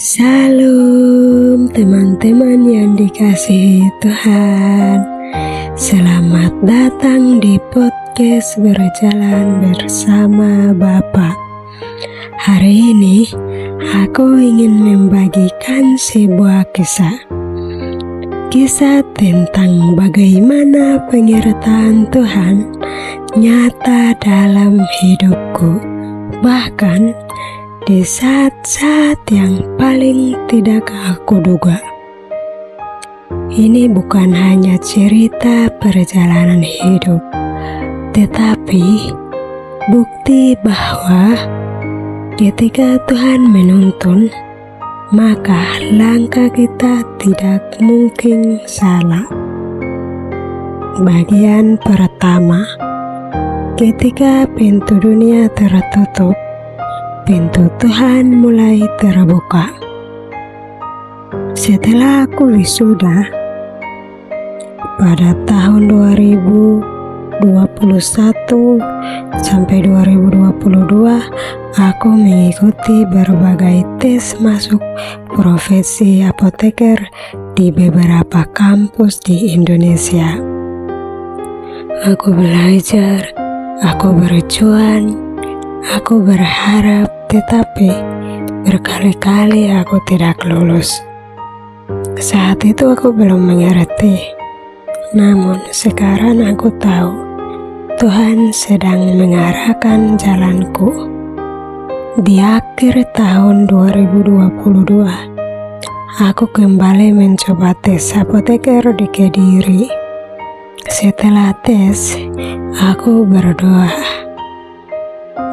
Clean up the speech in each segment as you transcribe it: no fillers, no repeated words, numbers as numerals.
Shalom teman-teman yang dikasihi Tuhan. Selamat datang di podcast Berjalan Bersama Bapa. Hari ini aku ingin membagikan sebuah kisah tentang bagaimana penyertaan Tuhan nyata dalam hidupku, bahkan di saat-saat yang paling tidak aku duga. Ini bukan hanya cerita perjalanan hidup, tetapi bukti bahwa ketika Tuhan menuntun, maka langkah kita tidak mungkin salah. Bagian pertama, ketika pintu dunia tertutup, pintu Tuhan mulai terbuka. Setelah aku wisuda pada tahun 2021 sampai 2022, aku mengikuti berbagai tes masuk profesi apoteker di beberapa kampus di Indonesia. Aku belajar, aku berjuang, aku berharap, tetapi berkali-kali aku tidak lulus. Saat itu aku belum mengerti, namun sekarang aku tahu Tuhan sedang mengarahkan jalanku. Di akhir tahun 2022, aku kembali mencoba tes apoteker di Kediri. Setelah tes, aku berdoa,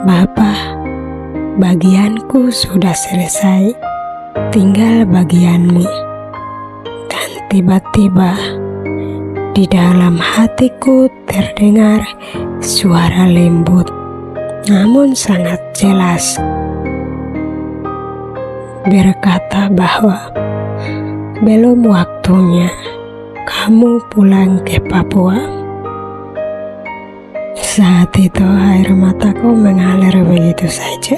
"Bapa, bagianku sudah selesai, tinggal bagianmu." Dan tiba-tiba di dalam hatiku terdengar suara lembut, namun sangat jelas, berkata bahwa belum waktunya kamu pulang ke Papua. Saat itu air mataku mengalir begitu saja.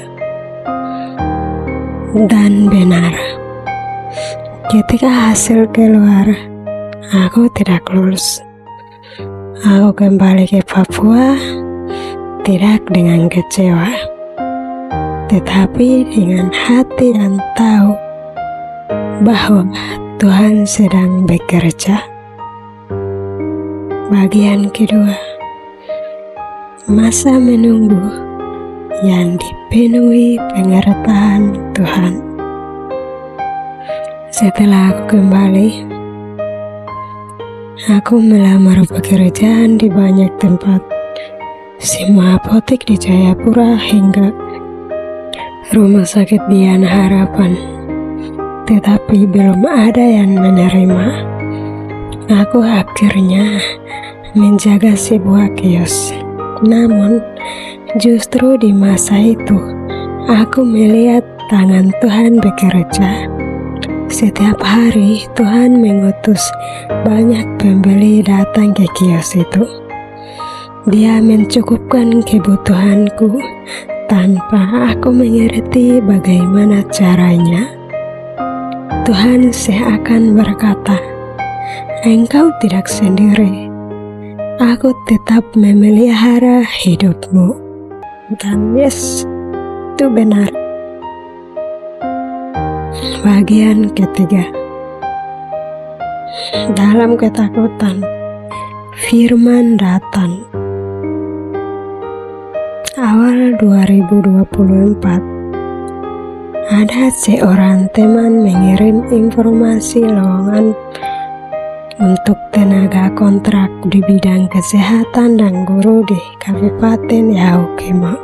Dan benar, ketika hasil keluar, aku tidak lulus. Aku kembali ke Papua, tidak dengan kecewa, tetapi dengan hati yang tahu bahwa Tuhan sedang bekerja. Bagian kedua, masa menunggu yang dipenuhi penyertaan Tuhan. Setelah aku kembali, aku melamar pekerjaan di banyak tempat, semua apotek di Jayapura hingga rumah sakit Dian Harapan, tetapi belum ada yang menerima. Aku akhirnya menjaga sebuah kios. Namun, justru di masa itu, aku melihat tangan Tuhan bekerja. Setiap hari, Tuhan mengutus banyak pembeli datang ke kios itu. Dia mencukupkan kebutuhanku tanpa aku mengerti bagaimana caranya. Tuhan seakan berkata, "Engkau tidak sendiri. Aku tetap memelihara hidupmu." Dan yes, itu benar. Bagian ketiga, dalam ketakutan, firman datang. Awal 2024, ada seorang teman mengirim informasi lowongan untuk tenaga kontrak di bidang kesehatan dan guru di Kabupaten Yaukimo,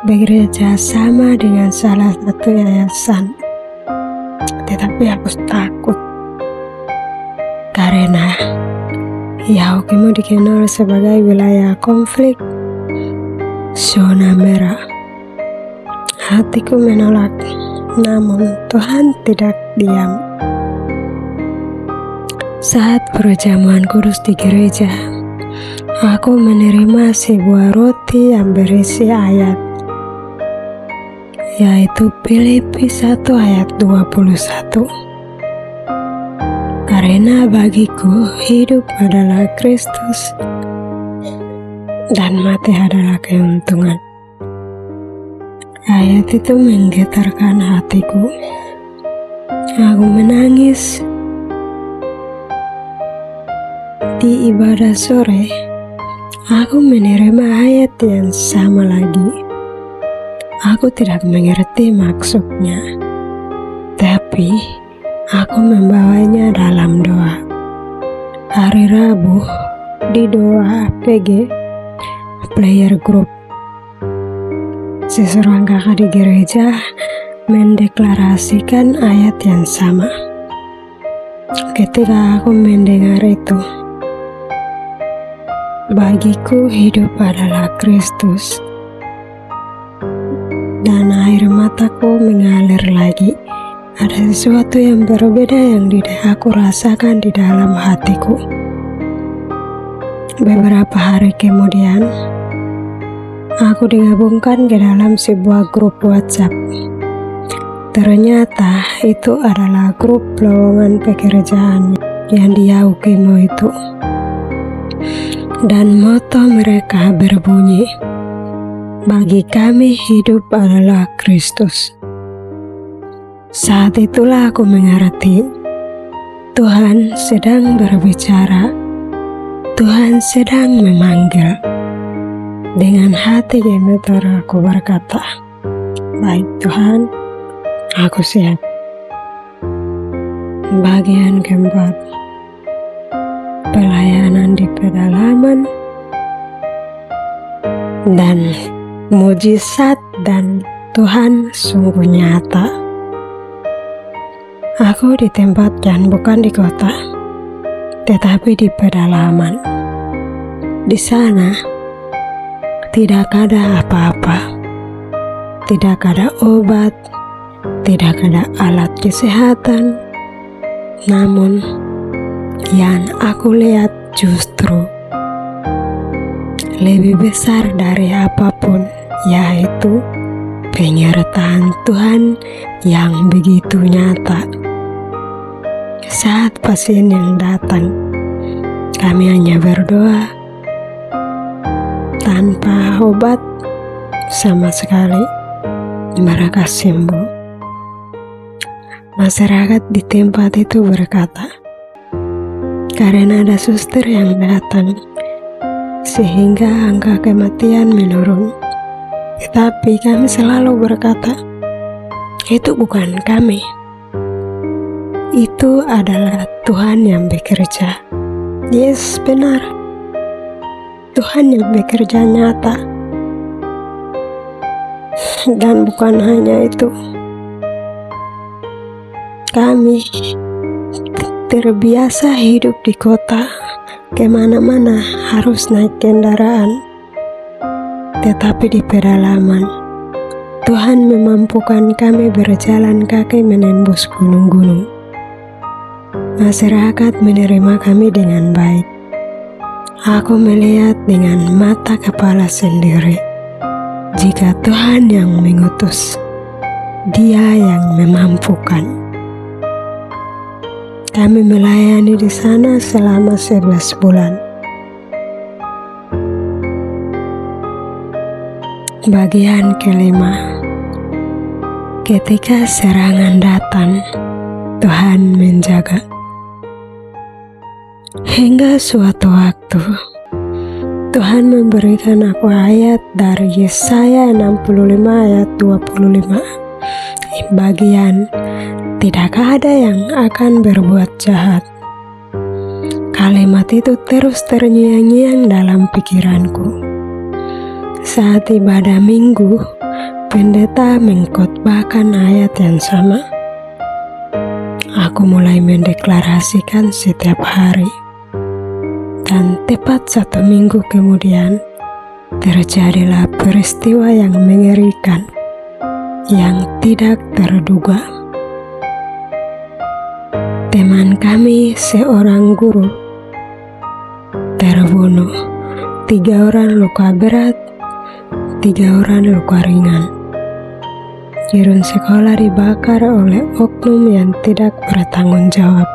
bekerja sama dengan salah satu yayasan. Tetapi aku takut karena Yaukimo dikenal sebagai wilayah konflik, zona merah. Hatiku menolak, namun Tuhan tidak diam. Saat perjamuan kudus di gereja, aku menerima sebuah roti yang berisi ayat yaitu Filipi 1 ayat 21. Karena bagiku hidup adalah Kristus dan mati adalah keuntungan. Ayat itu menggetarkan hatiku. Aku menangis. Di ibadah sore, aku menerima ayat yang sama lagi. Aku tidak mengerti maksudnya, tapi aku membawanya dalam doa. Hari Rabu di doa PG Player Group, seseorang kakak di gereja mendeklarasikan ayat yang sama. Ketika aku mendengar itu, bagiku hidup adalah Kristus, dan air mataku mengalir lagi. Ada sesuatu yang berbeda yang tidak aku rasakan di dalam hatiku. Beberapa hari kemudian, aku digabungkan ke dalam sebuah grup WhatsApp. Ternyata itu adalah grup lowongan pekerjaan yang di Yaukimo itu. Dan moto mereka berbunyi, bagi kami hidup adalah Kristus. Saat itulah aku mengerti, Tuhan sedang berbicara, Tuhan sedang memanggil. Dengan hati gemetar aku berkata, baik Tuhan, aku siap. Bagian keempat, pelayanan di pedalaman dan mujizat dan Tuhan sungguh nyata. Aku ditempatkan bukan di kota, tetapi di pedalaman. Di sana tidak ada apa-apa, tidak ada obat, tidak ada alat kesehatan. Namun yang aku lihat justru lebih besar dari apapun, yaitu penyertaan Tuhan yang begitu nyata. Saat pasien yang datang, kami hanya berdoa tanpa obat sama sekali, mereka sembuh. Masyarakat di tempat itu berkata, karena ada suster yang datang, sehingga angka kematian menurun. Tetapi kami selalu berkata, itu bukan kami. Itu adalah Tuhan yang bekerja. Yes, benar. Tuhan yang bekerja nyata. Dan bukan hanya itu. Kami terbiasa hidup di kota, kemana-mana harus naik kendaraan. Tetapi di pedalaman, Tuhan memampukan kami berjalan kaki menembus gunung-gunung. Masyarakat menerima kami dengan baik. Aku melihat dengan mata kepala sendiri, jika Tuhan yang mengutus, Dia yang memampukan. Kami melayani di sana selama 11 bulan. Bagian kelima, ketika serangan datang, Tuhan menjaga. Hingga suatu waktu, Tuhan memberikan aku ayat dari Yesaya 65 ayat 25. Bagian, tidak ada yang akan berbuat jahat. Kalimat itu terus terngiang-ngiang dalam pikiranku. Saat ibadah minggu, pendeta mengkhotbahkan ayat yang sama. Aku mulai mendeklarasikan setiap hari. Dan tepat 1 minggu kemudian, terjadilah peristiwa yang mengerikan, yang tidak terduga. Teman kami, seorang guru, terbunuh. 3 orang luka berat, 3 orang luka ringan. Girun sekolah dibakar oleh oknum yang tidak bertanggung jawab.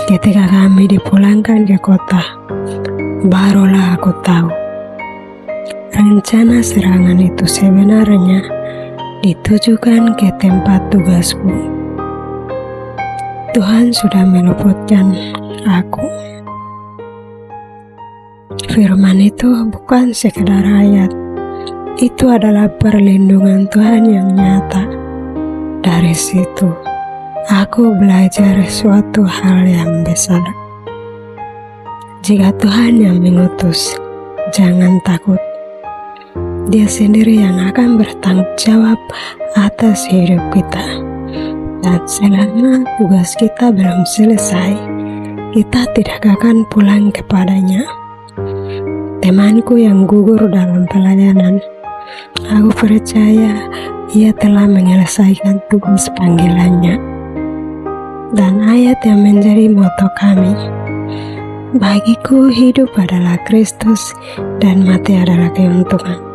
Ketika kami dipulangkan ke kota, barulah aku tahu rencana serangan itu sebenarnya ditujukan ke tempat tugasku. Tuhan sudah meluputkan aku. Firman itu bukan sekedar ayat, itu adalah perlindungan Tuhan yang nyata. Dari situ, aku belajar suatu hal yang besar. Jika Tuhan yang mengutus, jangan takut. Dia sendiri yang akan bertanggung jawab atas hidup kita. Dan selama tugas kita belum selesai, kita tidak akan pulang kepadanya. Temanku yang gugur dalam pelayanan, aku percaya ia telah menyelesaikan tugas panggilannya. Dan ayat yang menjadi moto kami, bagiku hidup adalah Kristus dan mati adalah keuntungan,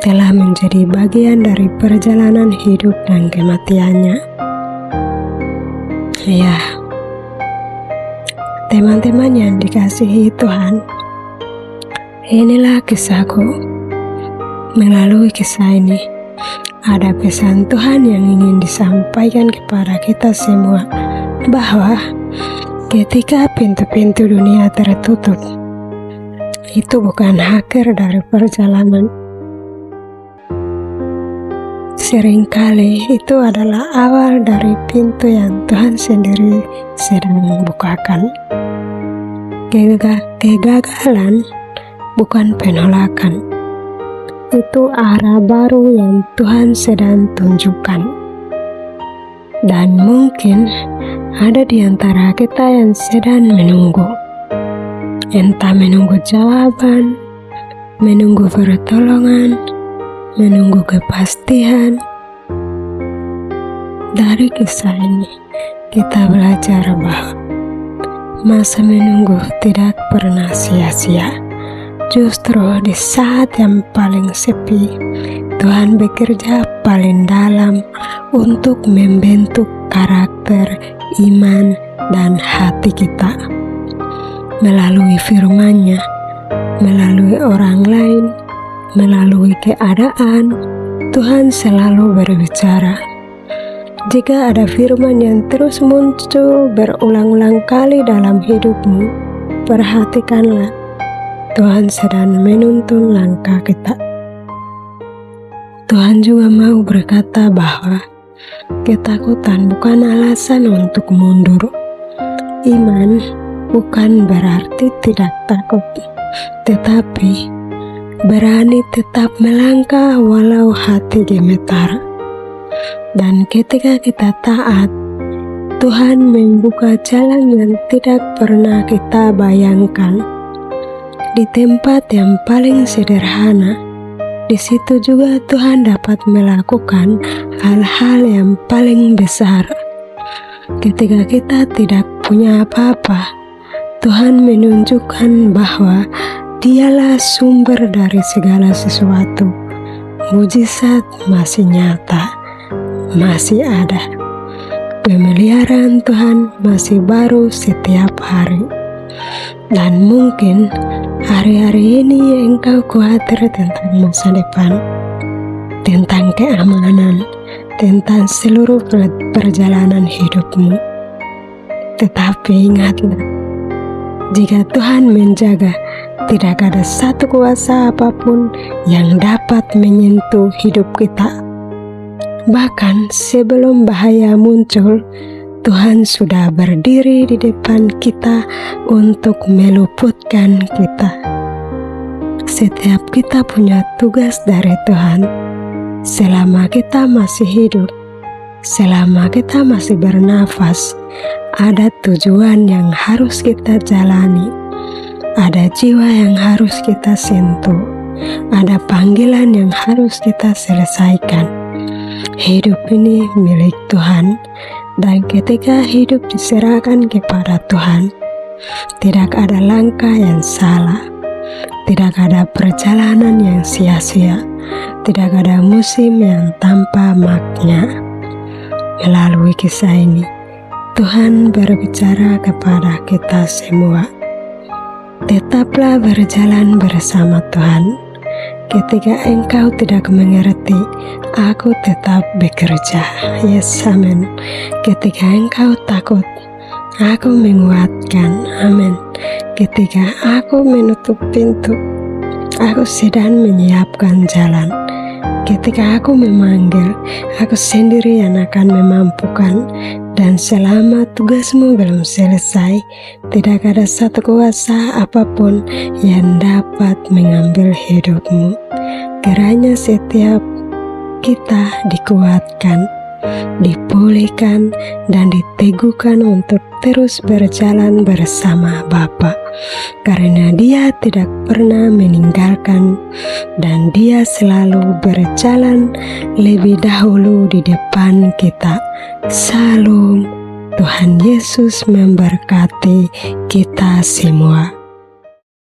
telah menjadi bagian dari perjalanan hidup dan kematiannya. Ya, teman-teman yang dikasihi Tuhan, inilah kisahku. Melalui kisah ini, ada pesan Tuhan yang ingin disampaikan kepada kita semua, bahwa ketika pintu-pintu dunia tertutup, itu bukan akhir dari perjalanan. Seringkali itu adalah awal dari pintu yang Tuhan sendiri sedang membukakan. Kegagalan bukan penolakan, itu arah baru yang Tuhan sedang tunjukkan. Dan mungkin ada di antara kita yang sedang menunggu, entah menunggu jawaban, menunggu pertolongan, menunggu kepastian. Dari kisah ini, kita belajar bahwa masa menunggu tidak pernah sia-sia. Justru di saat yang paling sepi, Tuhan bekerja paling dalam untuk membentuk karakter, iman, dan hati kita. Melalui firman-Nya, melalui orang lain, melalui keadaan, Tuhan selalu berbicara. Jika ada firman yang terus muncul berulang-ulang kali dalam hidupmu, perhatikanlah, Tuhan sedang menuntun langkah kita. Tuhan juga mau berkata bahwa ketakutan bukan alasan untuk mundur. Iman bukan berarti tidak takut, tetapi berani tetap melangkah walau hati gemetar. Dan ketika kita taat, Tuhan membuka jalan yang tidak pernah kita bayangkan. Di tempat yang paling sederhana, di situ juga Tuhan dapat melakukan hal-hal yang paling besar. Ketika kita tidak punya apa-apa, Tuhan menunjukkan bahwa Dialah sumber dari segala sesuatu. Mujizat masih nyata, masih ada. Pemeliharaan Tuhan masih baru setiap hari. Dan mungkin hari-hari ini engkau khawatir tentang masa depan, tentang keamanan, tentang seluruh perjalanan hidupmu. Tetapi ingatlah, jika Tuhan menjaga, tidak ada satu kuasa apapun yang dapat menyentuh hidup kita. Bahkan sebelum bahaya muncul, Tuhan sudah berdiri di depan kita untuk meluputkan kita. Setiap kita punya tugas dari Tuhan. Selama kita masih hidup, selama kita masih bernafas, ada tujuan yang harus kita jalani. Ada jiwa yang harus kita sentuh. Ada panggilan yang harus kita selesaikan. Hidup ini milik Tuhan. Dan ketika hidup diserahkan kepada Tuhan, tidak ada langkah yang salah. Tidak ada perjalanan yang sia-sia, tidak ada musim yang tanpa makna. Melalui kisah ini, Tuhan berbicara kepada kita semua. Tetaplah berjalan bersama Tuhan. Ketika engkau tidak mengerti, aku tetap bekerja. Yes, amin. Ketika engkau takut, aku menguatkan. Amin. Ketika aku menutup pintu, aku sedang menyiapkan jalan. Ketika aku memanggil, aku sendiri yang akan memampukan. Dan selama tugasmu belum selesai, tidak ada satu kuasa apapun yang dapat mengambil hidupmu. Kiranya setiap kita dikuatkan, dipulihkan, dan diteguhkan untuk terus berjalan bersama Bapa, karena Dia tidak pernah meninggalkan dan Dia selalu berjalan lebih dahulu di depan kita. Salam, Tuhan Yesus memberkati kita semua.